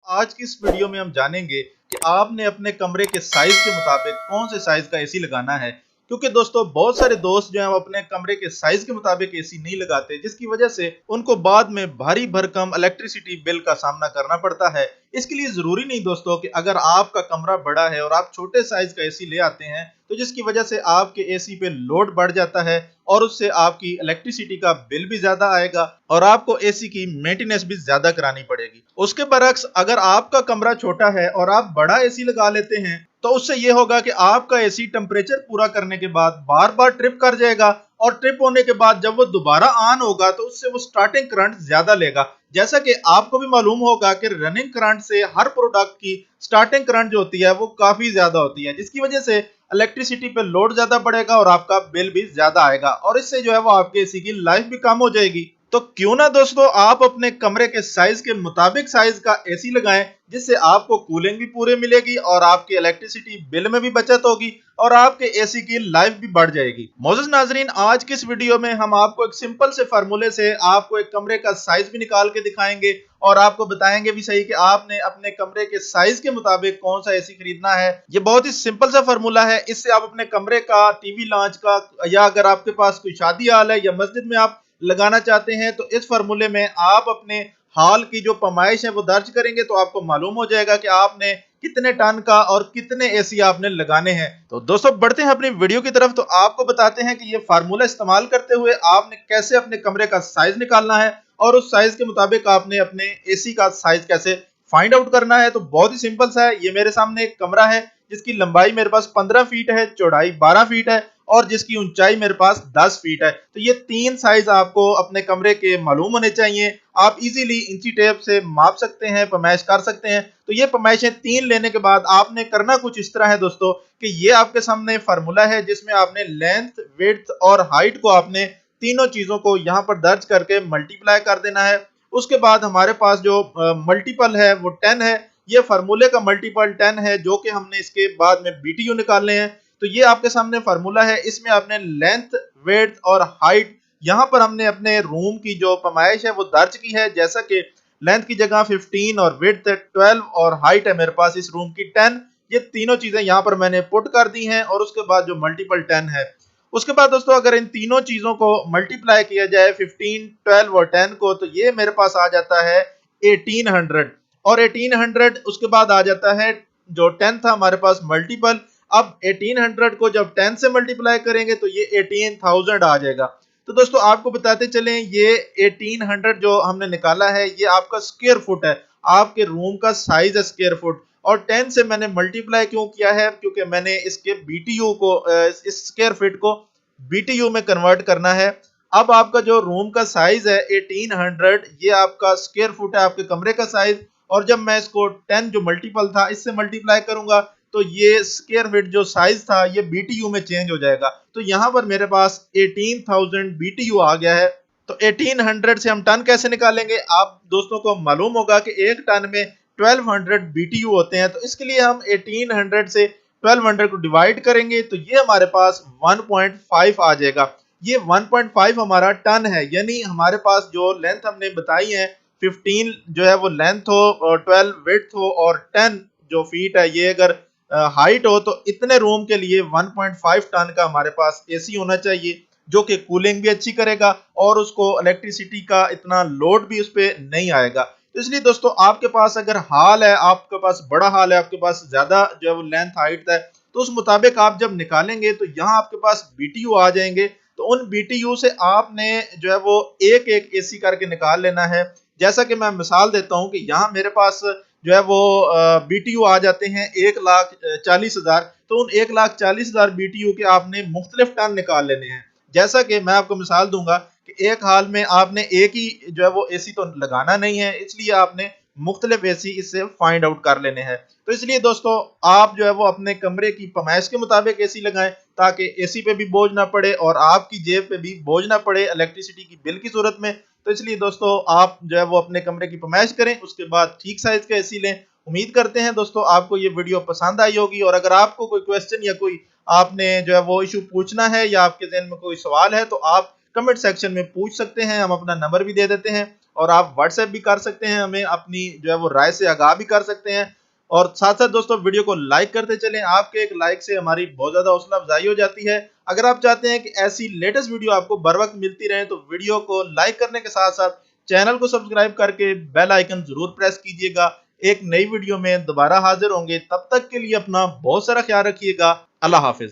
आज की इस वीडियो में हम जानेंगे कि आपने अपने कमरे के साइज के मुताबिक कौन से साइज का एसी लगाना है। क्योंकि दोस्तों बहुत सारे दोस्त जो हैं वो अपने कमरे के साइज के मुताबिक एसी नहीं लगाते, जिसकी वजह से उनको बाद में भारी भरकम इलेक्ट्रिसिटी बिल का सामना करना पड़ता है। इसके लिए जरूरी नहीं दोस्तों कि अगर आपका कमरा बड़ा है और आप छोटे साइज का एसी ले आते हैं तो जिसकी वजह से आपके एसी पे लोड बढ़ जाता है और उससे आपकी इलेक्ट्रिसिटी का बिल भी ज्यादा आएगा और आपको एसी की मेंटेनेंस भी ज्यादा करानी पड़ेगी। उसके बरक्स अगर आपका कमरा छोटा है और आप बड़ा एसी लगा लेते हैं तो उससे यह होगा कि आपका एसी टेम्परेचर पूरा करने के बाद बार बार ट्रिप कर जाएगा और ट्रिप होने के बाद जब वो दोबारा ऑन होगा तो उससे वो स्टार्टिंग करंट ज्यादा लेगा। जैसा कि आपको भी मालूम होगा कि रनिंग करंट से हर प्रोडक्ट की स्टार्टिंग करंट जो होती है वो काफी ज्यादा होती है, जिसकी वजह से इलेक्ट्रिसिटी पे लोड ज्यादा पड़ेगा और आपका बिल भी ज्यादा आएगा और इससे जो है वो आपके एसी की लाइफ भी कम हो जाएगी। तो क्यों ना दोस्तों आप अपने कमरे के साइज के मुताबिक साइज का एसी लगाएं, जिससे आपको कूलिंग भी पूरे मिलेगी और आपके इलेक्ट्रिसिटी बिल में भी बचत होगी और आपके एसी की लाइफ भी बढ़ जाएगी। मोअज़्ज़ज़ नाज़रीन, आज की इस वीडियो में हम आपको एक सिंपल से फार्मूले से आपको एक कमरे का साइज भी निकाल के दिखाएंगे और आपको बताएंगे भी सही कि आपने अपने कमरे के साइज के मुताबिक कौन सा एसी खरीदना है। ये बहुत ही सिंपल सा फार्मूला है, इससे आप अपने कमरे का, टीवी लॉन्च का, या अगर आपके पास कोई शादी हाल है या मस्जिद में आप लगाना चाहते हैं तो इस फार्मूले में आप अपने हाल की जो पैमाइश है वो दर्ज करेंगे तो आपको मालूम हो जाएगा कि आपने कितने टन का और कितने एसी आपने लगाने हैं। तो दोस्तों बढ़ते हैं अपनी वीडियो की तरफ। तो आपको बताते हैं कि ये फार्मूला इस्तेमाल करते हुए आपने कैसे अपने कमरे का साइज निकालना है और उस साइज के मुताबिक आपने अपने एसी का साइज कैसे फाइंड आउट करना है। तो बहुत ही सिंपल सा है। ये मेरे सामने एक कमरा है जिसकी लंबाई मेरे पास 15 फीट है, चौड़ाई 12 फीट है और जिसकी ऊंचाई मेरे पास 10 फीट है। तो ये तीन साइज आपको अपने कमरे के मालूम होने चाहिए। आप इजीली इंची टेप से माप सकते हैं, पैमाइश कर सकते हैं। तो ये पैमाइशें तीन लेने के बाद आपने करना कुछ इस तरह है दोस्तों कि ये आपके सामने फार्मूला है जिसमें आपने लेंथ, विड्थ और हाइट को आपने तीनों चीजों को यहाँ पर दर्ज करके मल्टीप्लाई कर देना है। उसके बाद हमारे पास जो मल्टीपल है वो 10 है। ये फार्मूले का मल्टीपल 10 है जो कि हमने इसके बाद में बीटीयू निकालने हैं। तो ये आपके सामने फार्मूला है, इसमें आपने लेंथ, विड्थ और हाइट यहाँ पर हमने अपने रूम की जो पैमाइश है वो दर्ज की है। जैसा कि लेंथ की जगह 15 और विड्थ 12 और हाइट है मेरे पास इस रूम की 10। ये तीनों चीजें यहाँ पर मैंने पुट कर दी हैं और उसके बाद जो मल्टीपल 10 है। उसके बाद दोस्तों अगर इन तीनों चीजों को मल्टीप्लाई किया जाए 15, 12 और 10 को, तो ये मेरे पास आ जाता है 1800 और 1800 उसके बाद आ जाता है जो 10 था हमारे पास मल्टीपल। अब 1800 को जब 10 से मल्टीप्लाई करेंगे तो ये 18,000 आ जाएगा। तो दोस्तों आपको बताते चलें ये 1800 जो हमने निकाला है ये आपका स्क्वायर फुट है, आपके रूम का साइज है स्क्वायर फुट। और 10 से मैंने मल्टीप्लाई क्यों किया है, क्योंकि मैंने इसके बीटीयू को, इस स्क्वायर फीट को बीटीयू में कन्वर्ट करना है। अब आपका जो रूम का साइज है 1800, ये आपका स्क्वायर फुट है आपके कमरे का साइज। और जब मैं इसको 10 जो मल्टीपल था इससे मल्टीप्लाई करूंगा तो ये स्क्वायर फीट जो साइज था ये बीटीयू में चेंज हो जाएगा। तो यहाँ पर मेरे पास 18,000 बीटीयू आ गया है। तो 1800 से हम टन कैसे निकालेंगे, आप दोस्तों को मालूम होगा कि एक टन में 1200 बीटीयू होते हैं। तो इसके लिए हम 1800 से 1200 को डिवाइड करेंगे तो ये हमारे पास 1.5 आ जाएगा। ये 1.5 हमारा टन है, यानी हमारे पास जो लेंथ हमने बताई है 15 जो है वो लेंथ हो और 12 विड्थ हो और 10 जो फीट है ये अगर हाइट हो, तो इतने रूम के लिए 1.5 टन का हमारे पास एसी होना चाहिए जो कि कूलिंग भी अच्छी करेगा और उसको इलेक्ट्रिसिटी का इतना लोड भी उस पर नहीं आएगा। तो इसलिए दोस्तों आपके पास अगर हाल है, आपके पास बड़ा हाल है, आपके पास ज्यादा जो है वो लेंथ हाइट है, तो उस मुताबिक आप जब निकालेंगे तो यहाँ आपके पास बीटीयू आ जाएंगे। तो उन बीटीयू से आपने जो है वो एक एक एसी करके निकाल लेना है। जैसा कि मैं मिसाल देता हूँ कि यहाँ मेरे पास जो है वो बीटीयू आ जाते हैं 1,40,000। तो उन 1,40,000 बीटीयू के आपने मुख्तलिफ टन निकाल लेने हैं। जैसा कि मैं आपको मिसाल दूंगा कि एक हाल में आपने एक ही जो है वो एसी तो लगाना नहीं है, इसलिए आपने मुख्तलिफ एसी इससे फाइंड आउट कर लेने हैं। तो इसलिए दोस्तों आप जो है वो अपने कमरे की पैमाइश के मुताबिक एसी लगाएं ताकि एसी पे भी बोझ ना पड़े और आपकी जेब पे भी बोझ ना पड़े इलेक्ट्रिसिटी की बिल की सूरत में। तो इसलिए दोस्तों आप जो है वो अपने कमरे की पैमाइश करें, उसके बाद ठीक साइज का एसी लें। उम्मीद करते हैं दोस्तों आपको ये वीडियो पसंद आई होगी और अगर आपको कोई क्वेश्चन या कोई आपने जो है वो इशू पूछना है या आपके जहन में कोई सवाल है तो आप कमेंट सेक्शन में पूछ सकते हैं, हम अपना नंबर भी दे देते हैं। और आप व्हाट्सएप भी कर सकते हैं, हमें अपनी जो है वो राय से आगाह भी कर सकते हैं। और साथ साथ दोस्तों वीडियो को लाइक करते चलें, आपके एक लाइक से हमारी बहुत ज्यादा हौसला अफजाई हो जाती है। अगर आप चाहते हैं कि ऐसी लेटेस्ट वीडियो आपको बर वक्त मिलती रहे तो वीडियो को लाइक करने के साथ साथ चैनल को सब्सक्राइब करके बेल आइकन जरूर प्रेस कीजिएगा। एक नई वीडियो में दोबारा हाजिर होंगे, तब तक के लिए अपना बहुत सारा ख्याल रखिएगा। अल्लाह हाफिज।